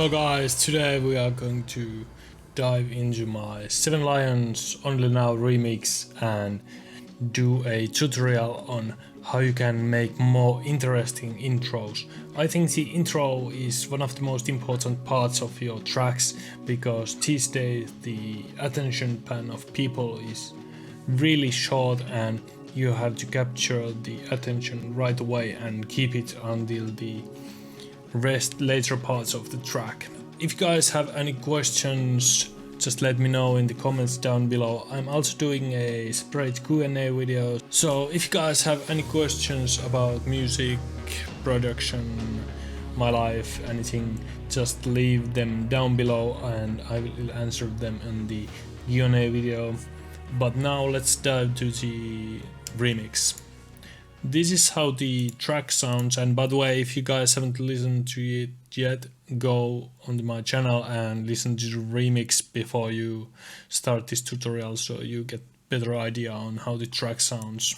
Hello guys, today we are going to dive into my 7 Lions Only Now remix and do a tutorial on how you can make more interesting intros. I think the intro is one of the most important parts of your tracks because these days the attention span of people is really short and you have to capture the attention right away and keep it until the later parts of the track. If you guys have any questions, just let me know in the comments down below. I'm also doing a separate Q&A video, so if you guys have any questions about music, production, my life, anything, just leave them down below and I will answer them in the Q&A video. But now let's dive to the remix. This is how the track sounds, and by the way, if you guys haven't listened to it yet, go onto my channel and listen to the remix before you start this tutorial so you get better idea on how the track sounds.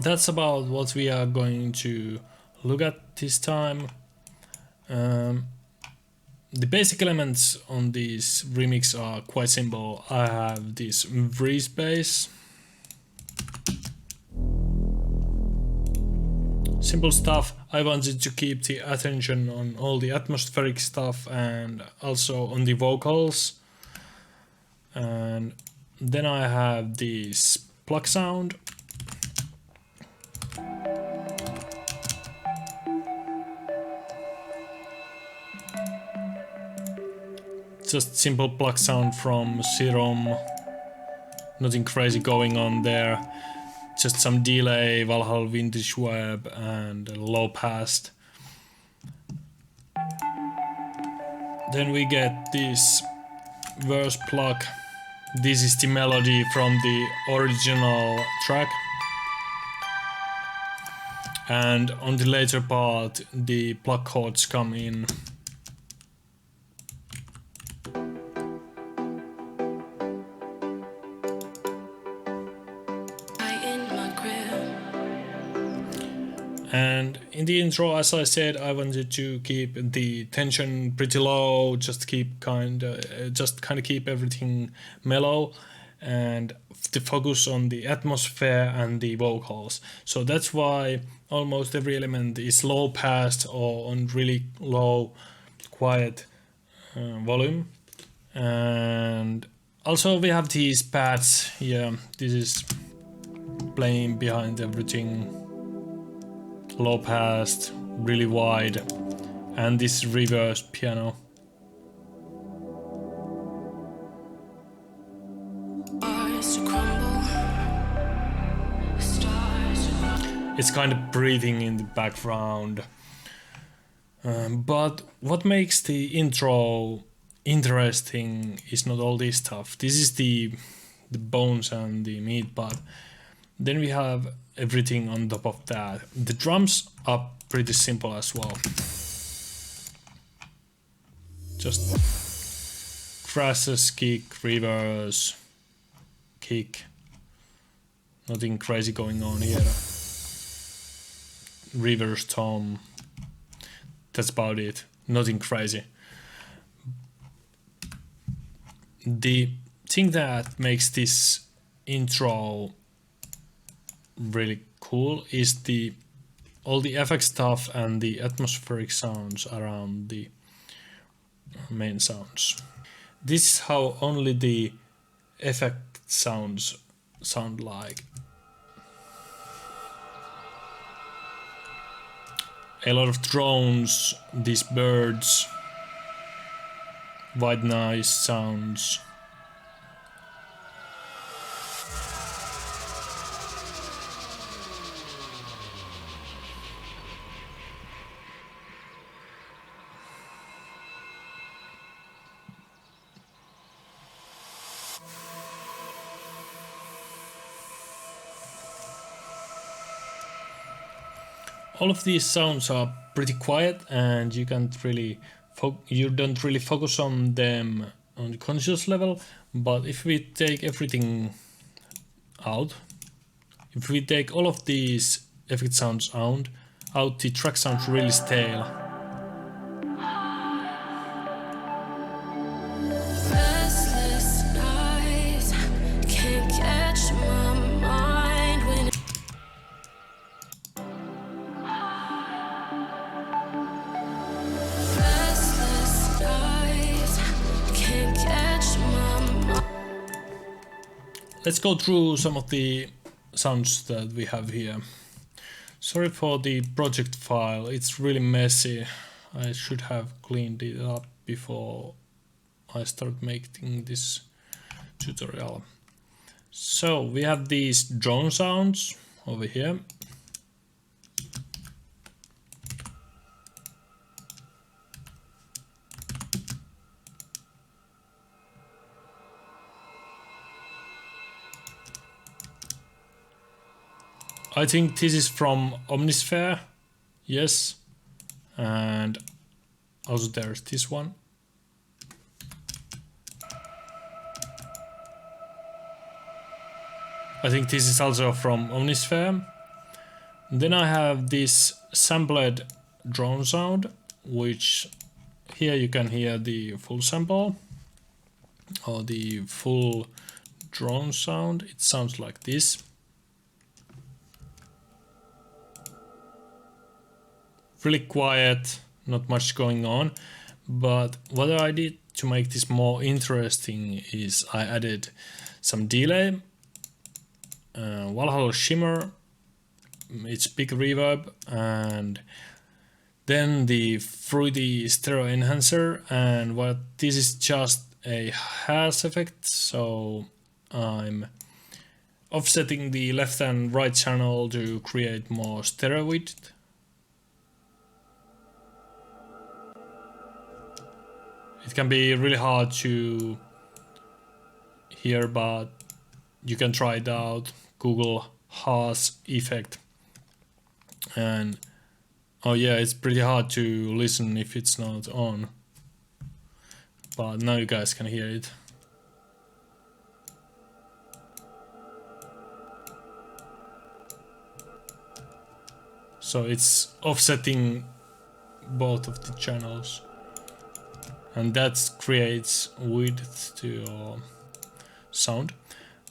That's about what we are going to look at this time. The basic elements on this remix are quite simple. I have this free space, simple stuff. I wanted to keep the attention on all the atmospheric stuff and also on the vocals. And then I have this plug sound. Just simple plug sound from Serum, nothing crazy going on there, just some delay, Valhalla Vintage Web and low pass. Then we get this verse plug. This is the melody from the original track, and on the later part the plug chords come in. And in the intro, as I said, I wanted to keep the tension pretty low, just kind of keep everything mellow, and to focus on the atmosphere and the vocals. So that's why almost every element is low passed or on really low, quiet volume. And also we have these pads here. This is playing behind everything. Low passed, really wide, and this reverse piano. It's kind of breathing in the background. But what makes the intro interesting is not all this stuff. This is the bones and the meat, but then we have everything on top of that. The drums are pretty simple as well. Just crashes, kick, reverse, kick. Nothing crazy going on here. Reverse tom. That's about it. Nothing crazy. The thing that makes this intro really cool is all the effect stuff and the atmospheric sounds around the main sounds. This is how only the effect sounds sound like. A lot of drones, these birds, white noise sounds. all of these sounds are pretty quiet and you don't really focus on them on the conscious level. But if we take everything out, if we take all of these effect sounds out, the track sounds really stale. Let's go through some of the sounds that we have here. Sorry for the project file, it's really messy. I should have cleaned it up before I start making this tutorial. So we have these drone sounds over here. I think this is from Omnisphere, yes, and also there's this one. I think this is also from Omnisphere. Then I have this sampled drone sound, which here you can hear the full sample or the full drone sound. It sounds like this. Really quiet, not much going on, but what I did to make this more interesting is I added some delay, Valhalla shimmer, it's big reverb, and then the fruity stereo enhancer, and what this is just a hash effect, so I'm offsetting the left and right channel to create more stereo width. It can be really hard to hear, but you can try it out. Google hash effect. And oh yeah, it's pretty hard to listen if it's not on. But now you guys can hear it. So it's offsetting both of the channels. And that creates width to your sound.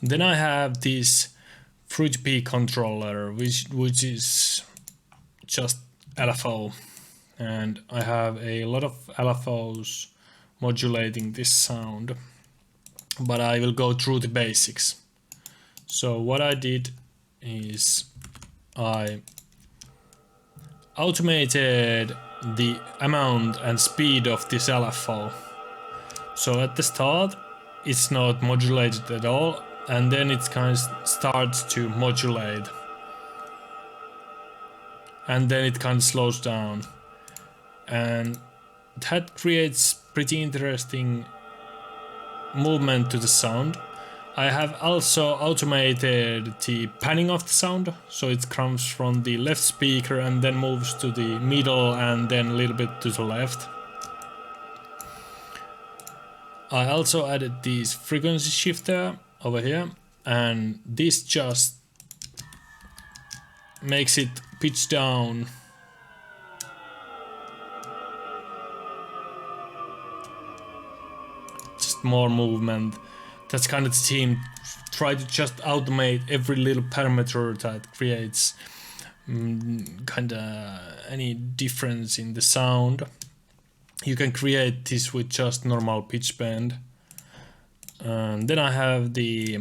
Then I have this Fruit P controller, which is just LFO, and I have a lot of LFOs modulating this sound, but I will go through the basics. So what I did is I automated the amount and speed of this LFO. So at the start it's not modulated at all, and then it kind of starts to modulate, and then it kind of slows down, and that creates pretty interesting movement to the sound. I have also automated the panning of the sound, so it comes from the left speaker and then moves to the middle and then a little bit to the left. I also added this frequency shifter over here, and this just makes it pitch down. Just more movement. That's kind of the theme. Try to just automate every little parameter that creates kind of any difference in the sound. You can create this with just normal pitch bend. And then I have the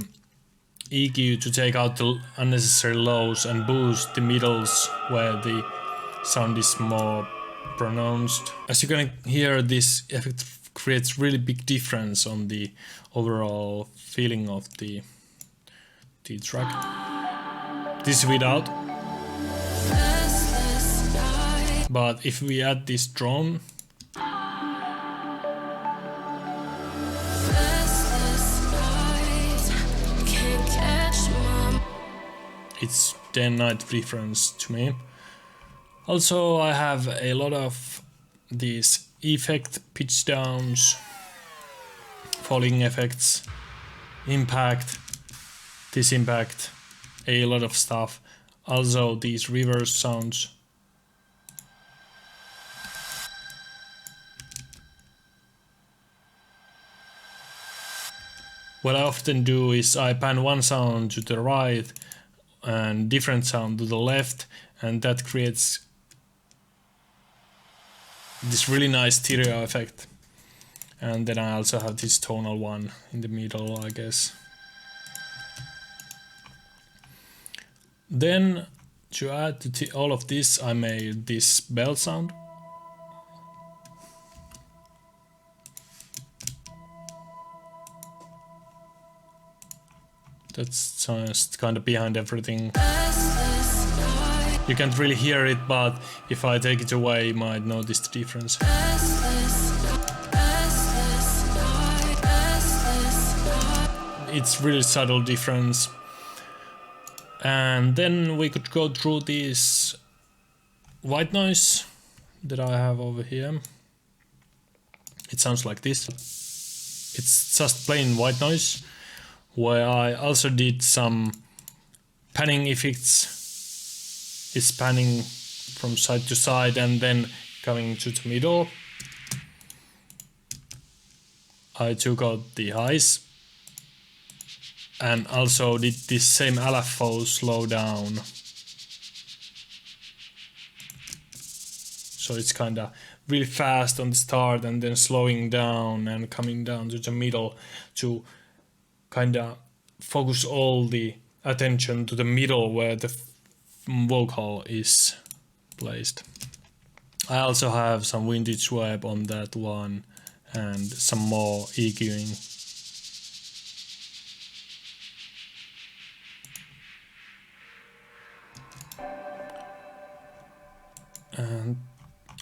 EQ to take out the unnecessary lows and boost the middles where the sound is more pronounced. As you can hear, this effect creates really big difference on the overall feeling of the track. This is without. But if we add this drone, it's 10-night difference to me. Also, I have a lot of these effect pitch downs, falling effects, impact, this impact, a lot of stuff. Also these reverse sounds. What I often do is I pan one sound to the right and different sound to the left, and that creates this really nice stereo effect. And then I also have this tonal one in the middle, I guess. Then to add to all of this, I made this bell sound. That's just kind of behind everything. You can't really hear it, but if I take it away, you might notice the difference. It's really subtle difference. And then we could go through this white noise that I have over here. It sounds like this. It's just plain white noise, where I also did some panning effects. It's panning from side to side and then coming to the middle. I took out the highs and also did this same LFO slow down. So it's kinda really fast on the start and then slowing down and coming down to the middle to kinda focus all the attention to the middle where the vocal is placed. I also have some vintage web on that one and some more EQing. And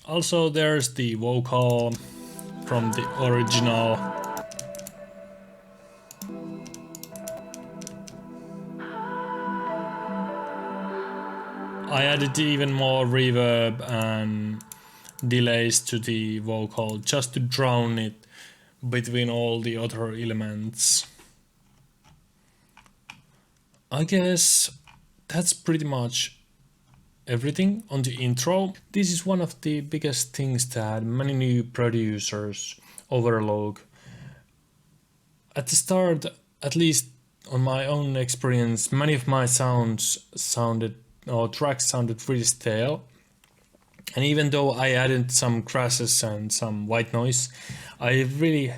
also there's the vocal from the original. I added even more reverb and delays to the vocal just to drown it between all the other elements. I guess that's pretty much everything on the intro. This is one of the biggest things that many new producers overlook. At the start, at least on my own experience, many of my tracks sounded really stale. And even though I added some crashes and some white noise, I really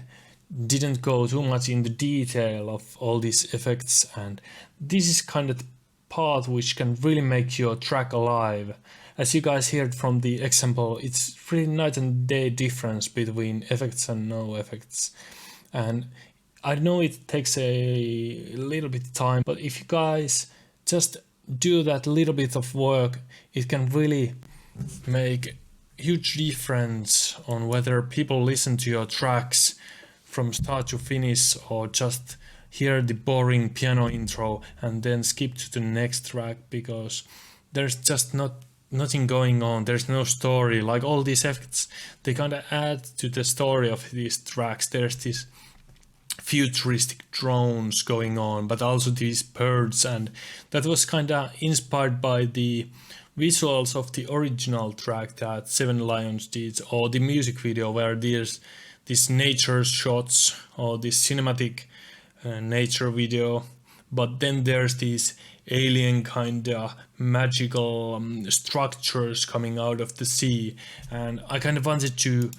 didn't go too much into detail of all these effects, and this is kind of the part which can really make your track alive. As you guys heard from the example, it's really night and day difference between effects and no effects. And I know it takes a little bit of time, but if you guys just do that little bit of work, it can really make a huge difference on whether people listen to your tracks from start to finish or just hear the boring piano intro and then skip to the next track, because there's just nothing going on. There's no story. Like all these effects, they kind of add to the story of these tracks. There's these futuristic drones going on, but also these birds, and that was kind of inspired by the visuals of the original track that Seven Lions did, or the music video where there's these nature shots or this cinematic nature video, but then there's these alien kind of magical structures coming out of the sea, and I kind of wanted to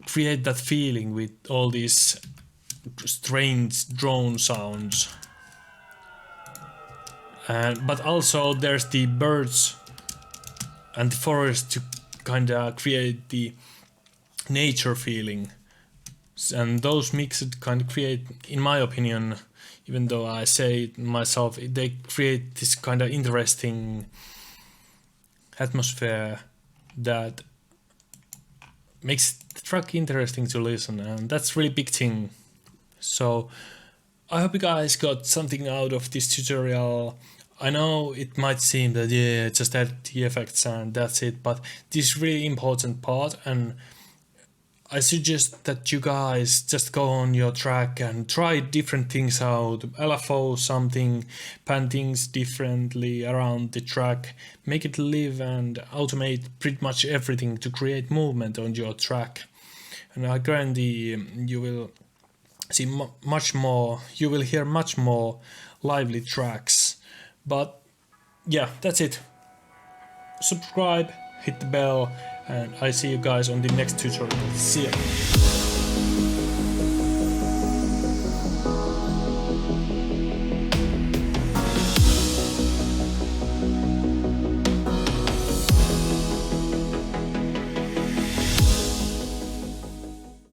create that feeling with all these strange drone sounds. But also there's the birds and the forest to kind of create the nature feeling. And those mixed kind of create, in my opinion, even though I say it myself, they create this kind of interesting atmosphere that makes the track interesting to listen, and that's really big thing. So I hope you guys got something out of this tutorial. I know it might seem that yeah, just add the effects and that's it, but this is really important part, and I suggest that you guys just go on your track and try different things out. LFO something, pan things differently around the track, make it live and automate pretty much everything to create movement on your track. And I guarantee you will see much more, you will hear much more lively tracks. But yeah, that's it. Subscribe, hit the bell, and I see you guys on the next tutorial. See ya.